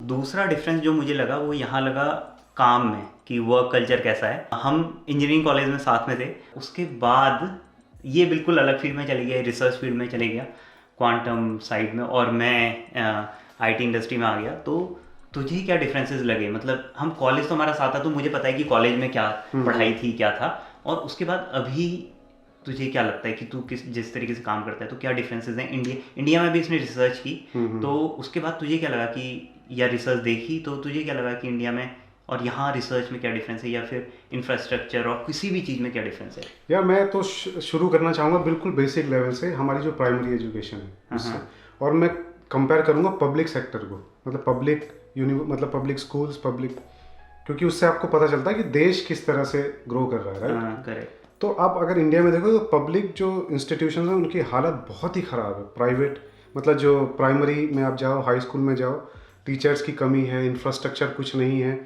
दूसरा डिफरेंस जो मुझे लगा वो यहाँ लगा काम में, कि वर्क कल्चर कैसा है। हम इंजीनियरिंग कॉलेज में साथ में थे, उसके बाद ये बिल्कुल अलग फील्ड में चले गया, रिसर्च फील्ड में चले गया, क्वांटम साइड में, और मैं आईटी इंडस्ट्री में आ गया। तो तुझे क्या डिफरेंसेस लगे? मतलब हम कॉलेज तो हमारा साथ था, तो मुझे पता है कि कॉलेज में क्या पढ़ाई थी, क्या था, और उसके बाद अभी तुझे क्या लगता है कि तू जिस तरीके से काम करता है, तो क्या डिफरेंसेस हैं? इंडिया में भी इसने रिसर्च की, तो उसके बाद तुझे क्या लगा कि, या रिसर्च देखी तो तुझे क्या लगा कि इंडिया में और यहाँ रिसर्च में क्या डिफरेंस है, या फिर इंफ्रास्ट्रक्चर और किसी भी चीज़ में क्या डिफरेंस है? यार मैं तो शुरू करना चाहूँगा बिल्कुल बेसिक लेवल से, हमारी जो प्राइमरी एजुकेशन है उससे, और मैं कंपेयर करूँगा पब्लिक सेक्टर को, मतलब पब्लिक स्कूल्स, क्योंकि उससे आपको पता चलता है कि देश किस तरह से ग्रो कर रहा है, राइट? करेक्ट। तो अब अगर इंडिया में देखो तो पब्लिक जो इंस्टीट्यूशन है उनकी हालत बहुत ही ख़राब है। प्राइवेट मतलब जो प्राइमरी में आप जाओ, हाई स्कूल में जाओ, टीचर्स की कमी है, इंफ्रास्ट्रक्चर कुछ नहीं है,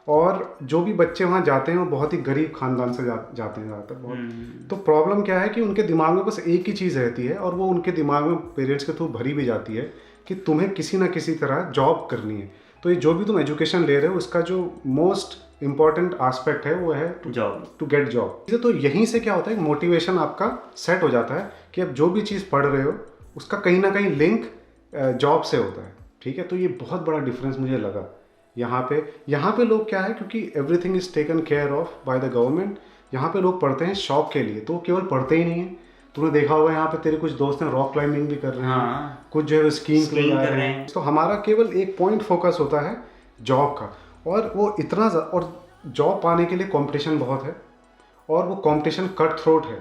और जो भी बच्चे वहाँ जाते हैं वो बहुत ही गरीब खानदान से जाते हैं ज़्यादातर बहुत। तो प्रॉब्लम क्या है कि उनके दिमाग में बस एक ही चीज़ रहती है, और वो उनके दिमाग में पेरेंट्स के थ्रू भरी भी जाती है कि तुम्हें किसी ना किसी तरह जॉब करनी है। तो ये जो भी तुम एजुकेशन ले रहे हो उसका जो मोस्ट इंपॉर्टेंट एस्पेक्ट है वो है टू गेट जॉब। तो यहीं से क्या होता है, मोटिवेशन आपका सेट हो जाता है कि अब जो भी चीज़ पढ़ रहे हो उसका कहीं ना कहीं लिंक जॉब से होता है, ठीक है? तो ये बहुत बड़ा डिफरेंस मुझे लगा यहाँ पे लोग क्या है, क्योंकि everything is taken care of by the government. यहाँ पे लोग पढ़ते हैं शौक के लिए, तो केवल पढ़ते ही नहीं है। तूने देखा होगा यहाँ पे तेरे कुछ दोस्त हैं रॉक क्लाइंबिंग भी कर रहे हैं, कुछ जो है स्कीइंग के लिए जा रहे हैं। तो हमारा केवल एक पॉइंट फोकस होता है जॉब का, और वो इतना और जॉब पाने के लिए कंपटीशन बहुत है, और वो कंपटीशन कट थ्रोट है,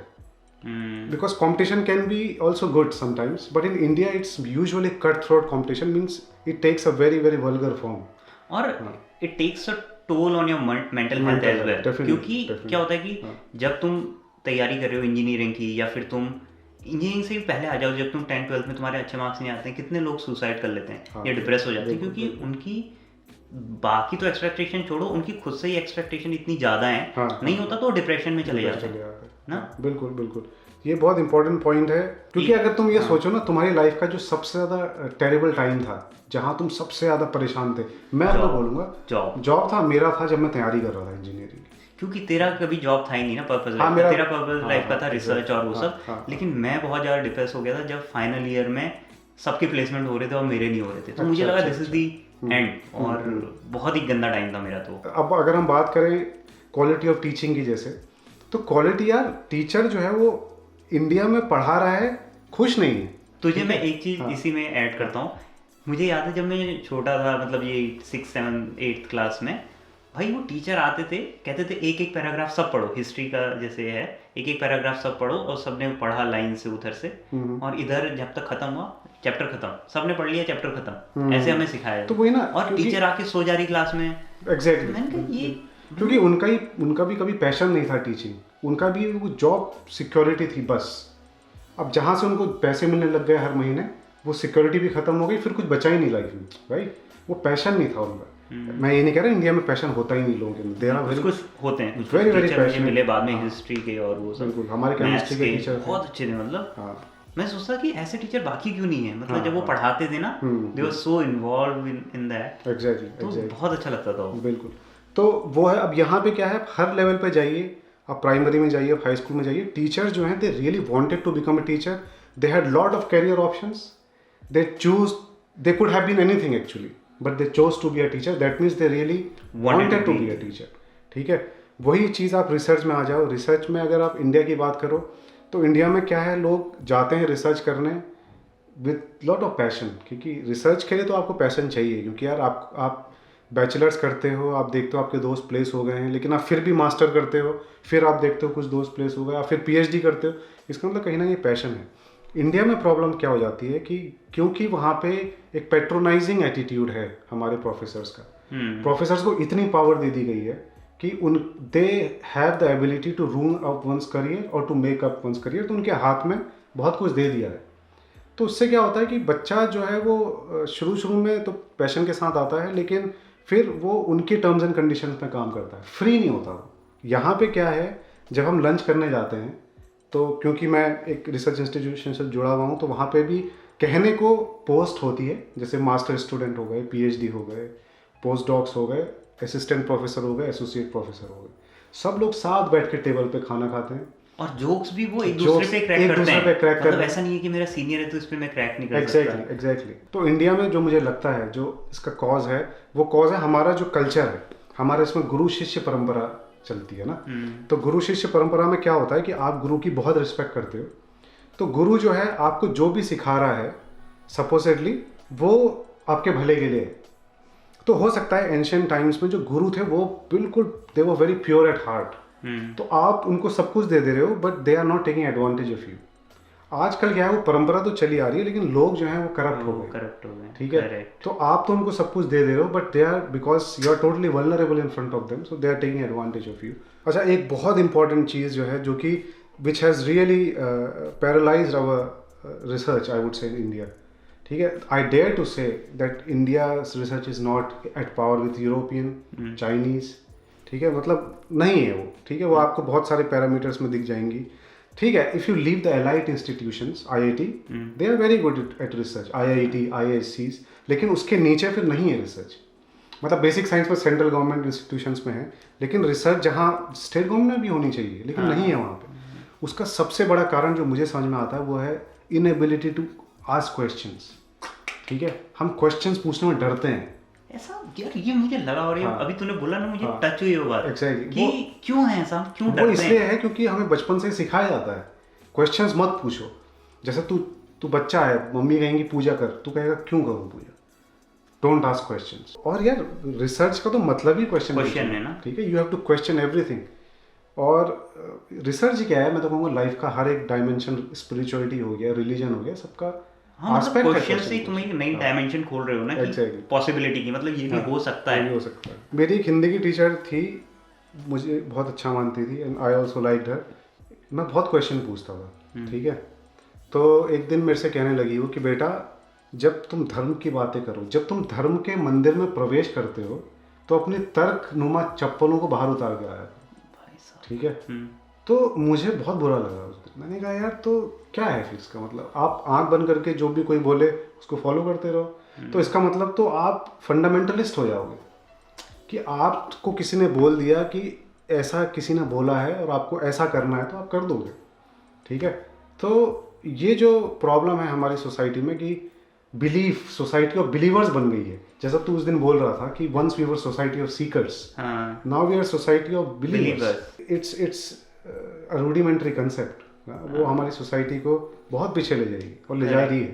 because competition can be also good sometimes, but in India it's usually cut throat competition, means it takes a very very vulgar form, और it takes a toll on your mental health as well. क्योंकि क्या होता है कि जब तुम तैयारी कर रहे हो इंजीनियरिंग की, या फिर तुम इंजीनियरिंग से भी पहले आ जाओ, जब तुम 10th-12th में तुम्हारे अच्छे मार्क्स नहीं आते हैं, कितने लोग सुसाइड कर लेते हैं या डिप्रेस हो जाते हैं, क्योंकि उनकी बाकी तो एक्सपेक्टेशन छोड़ो, उनकी खुद से ही एक्सपेक्टेशन इतनी ज़्यादा है, नहीं होता तो डिप्रेशन में चले जाते हैं ना। बिल्कुल बिल्कुल, ये बहुत इंपॉर्टेंट पॉइंट है, क्योंकि अगर तुम ये सोचो ना, तुम्हारी लाइफ का जो सबसे ज़्यादा टेरिबल टाइम था, जहाँ तुम सबसे ज़्यादा परेशान थे, मैं तो बोलूँगा जॉब था। मेरा था जब मैं तैयारी कर रहा था इंजीनियरिंग, क्योंकि तेरा कभी जॉब था ही नहीं ना पर्पस लाइफ, तेरा पर्पस लाइफ का था रिसर्च और वो सब। लेकिन मैं बहुत ज़्यादा डिप्रेस हो गया था जब फाइनल ईयर में सबके प्लेसमेंट हो रहे थे और मेरे नहीं हो रहे थे, तो मुझे लगा दिस इज दी एंड, और बहुत ही गंदा टाइम था मेरा। तो अब अगर हम बात करें क्वालिटी ऑफ टीचिंग की, जैसे, तो क्वालिटी यार, टीचर जो है वो इंडिया में पढ़ा रहा है, खुश नहीं है। तुझे मैं एक चीज़ इसी में ऐड करता हूँ। मुझे याद है जब मैं छोटा था, मतलब ये 6, 7, 8 क्लास में, भाई वो टीचर आते थे, कहते थे एक एक पैराग्राफ सब पढ़ो, हिस्ट्री का जैसे है, एक एक पैराग्राफ सब पढ़ो, और सबने पढ़ा लाइन से उधर से, और इधर जब तक खत्म हुआ चैप्टर खत्म, सबने पढ़ लिया चैप्टर खत्म, ऐसे हमें सिखाया। तो वही ना, और टीचर आके सो जा रही क्लास में। एग्जैक्टली, ये क्योंकि उनका भी कभी पैशन नहीं था टीचिंग, उनका भी वो जॉब सिक्योरिटी थी बस। अब जहाँ से उनको पैसे मिलने लग गए हर महीने, वो सिक्योरिटी भी खत्म हो गई, फिर कुछ बचा ही नहीं लाइफ में, राइट? वो पैशन नहीं था उनका। मैं ये नहीं कह रहा इंडिया में पैशन होता ही नहीं लोगों के अंदर, देना कुछ होते हैं, कुछ वेरी वेरी पैशन मिले बाद में हिस्ट्री के, और वो सब। बिल्कुल, हमारे केमिस्ट्री के टीचर बहुत अच्छे थे, मतलब मैं सोचता कि ऐसे टीचर बाकी क्यों नहीं है, मतलब जब वो पढ़ाते थे ना, they were so involve in that. Exactly, तो बहुत अच्छा लगता था वो। बिल्कुल, तो वो है। अब यहाँ पे क्या है, हर लेवल पे जाइए, आप प्राइमरी में जाइए, हाई स्कूल में जाइए, टीचर्स जो हैं they really wanted to become a teacher, they had lot of career options, they could have been anything actually, but they chose to be a teacher, that means they really wanted to be a teacher, ठीक है? वही चीज़ आप research में आ जाओ। Research में अगर आप India की बात करो, तो इंडिया में क्या है, लोग जाते हैं रिसर्च करने विथ लॉट ऑफ पैशन, क्योंकि रिसर्च के लिए तो आपको पैशन चाहिए, क्योंकि यार आप बैचलर्स करते हो, आप देखते हो आपके दोस्त प्लेस हो गए हैं, लेकिन आप फिर भी मास्टर करते हो, फिर आप देखते हो कुछ दोस्त प्लेस हो गए, आप फिर पीएचडी करते हो, इसका मतलब कहीं ना कहीं पैशन है। इंडिया में प्रॉब्लम क्या हो जाती है कि क्योंकि वहाँ पे एक पेट्रोनाइजिंग एटीट्यूड है हमारे प्रोफेसर्स का, प्रोफेसर्स को इतनी पावर दे दी गई है कि they have the ability to rule up one's career और to make up one's career, तो उनके हाथ में बहुत कुछ दे दिया है। तो उससे क्या होता है कि बच्चा जो है वो शुरू में तो पैशन के साथ आता है, लेकिन फिर वो उनकी टर्म्स एंड कंडीशंस में काम करता है, फ्री नहीं होता वो। यहाँ पे क्या है, जब हम लंच करने जाते हैं, तो क्योंकि मैं एक रिसर्च इंस्टीट्यूशन से जुड़ा हुआ हूँ, तो वहाँ पे भी कहने को पोस्ट होती है, जैसे मास्टर स्टूडेंट हो गए, पीएचडी हो गए, पोस्ट डॉक्स हो गए, असिस्टेंट प्रोफेसर हो गए, एसोसिएट प्रोफेसर हो गए, सब लोग साथ बैठ के टेबल पे खाना खाते हैं। और जोक्स भी वो एक Jokes दूसरे पे क्रैक एक करते दूसरे हैं, पे crack मतलब करते हैं। ऐसा नहीं है कि मेरा सीनियर है तो इस पे मैं क्रैक नहीं कर सकता। एग्जैक्टली। तो इंडिया में जो मुझे लगता है जो इसका कॉज है, वो कॉज है हमारा जो कल्चर है, हमारे इसमें गुरु शिष्य परंपरा चलती है ना। तो गुरु शिष्य परंपरा में क्या होता है कि आप गुरु की बहुत रिस्पेक्ट करते हो, तो गुरु जो है आपको जो भी सिखा रहा है सपोजिटली वो आपके भले के लिए है। तो हो सकता है एंशियंट टाइम्स में जो गुरु थे वो बिल्कुल they were very pure at heart, तो आप उनको सब कुछ दे रहे हो but they are not taking advantage of you. आजकल क्या है, वो परंपरा तो चली आ रही है लेकिन लोग जो हैं वो करप्ट हो गए, ठीक है। Correct. तो आप तो उनको सब कुछ दे रहे हो but they are, because you are totally vulnerable in front of them, so they are taking advantage of you. अच्छा, एक बहुत इंपॉर्टेंट चीज़ जो है जो कि which has really paralysed our research I would say in India, ठीक है। I dare to say that India research is not at power with European, Chinese, ठीक है, मतलब नहीं है वो, ठीक है। वो आपको बहुत सारे पैरामीटर्स में दिख जाएंगी, ठीक है। If you leave the elite institutions, IIT, they are very good at research, IIT, आईआईएससीज, लेकिन उसके नीचे फिर नहीं है रिसर्च। मतलब बेसिक साइंस में सेंट्रल गवर्नमेंट इंस्टीट्यूशंस में है, लेकिन रिसर्च जहाँ स्टेट गवर्नमेंट में भी होनी चाहिए लेकिन नहीं है वहाँ पे। उसका सबसे बड़ा कारण जो मुझे समझ में आता है वो है इनएबिलिटी टू आस्क क्वेश्चंस, ठीक है। हम क्वेश्चंस पूछने में डरते हैं। ऐसा यार, ये मुझे लगा, और ये अभी तूने बोला ना, मुझे टच हुई वो बात Exactly. कि क्यों है ऐसा, क्यों वो डरते इसलिए हैं? है क्योंकि हमें बचपन से सिखाया जाता है क्वेश्चंस मत पूछो। जैसे तू बच्चा है, मम्मी कहेंगी पूजा कर, तू कहेगा क्यों करूँ पूजा, डोंट आस्क क्वेश्चंस। और यार रिसर्च का तो मतलब ही क्वेश्चन है ना, ठीक है। You have to question everything. और रिसर्च क्या है, मैं तो कहूँगा लाइफ का हर एक डायमेंशन, स्पिरिचुअलिटी हो गया, रिलीजन हो गया, सबका मतलब क्वेश्चन से ही तुम एक नई डायमेंशन खोल रहे हो ना, कि पॉसिबिलिटी की, मतलब ये भी हो सकता है। हो सकता है। मेरी एक हिंदी की टीचर थी, मुझे बहुत अच्छा मानती थी एंड आई ऑल्सो लाइक्ड हर। मैं बहुत क्वेश्चन पूछता था, ठीक है। तो एक दिन मेरे से कहने लगी वो कि बेटा, जब तुम धर्म की बातें करो, जब तुम धर्म के मंदिर में प्रवेश करते हो तो अपनी तर्क नुमा चप्पलों को बाहर उतार के आया, ठीक है। तो मुझे बहुत बुरा लगा उस दिन। मैंने कहा यार, तो क्या है फिर इसका मतलब, आप आंख बंद करके जो भी कोई बोले उसको फॉलो करते रहो, तो इसका मतलब तो आप फंडामेंटलिस्ट हो जाओगे कि आपको किसी ने बोल दिया कि ऐसा किसी ने बोला है और आपको ऐसा करना है तो आप कर दोगे, ठीक है। तो ये जो प्रॉब्लम है हमारी सोसाइटी में कि बिलीफ, सोसाइटी ऑफ बिलीवर्स बन गई है। जैसा तू उस दिन बोल रहा था कि once we were society of seekers, now we are society of believers. It's rudimentary concept, वो हमारी सोसाइटी को बहुत पीछे ले जाएगी और ले जा रही है।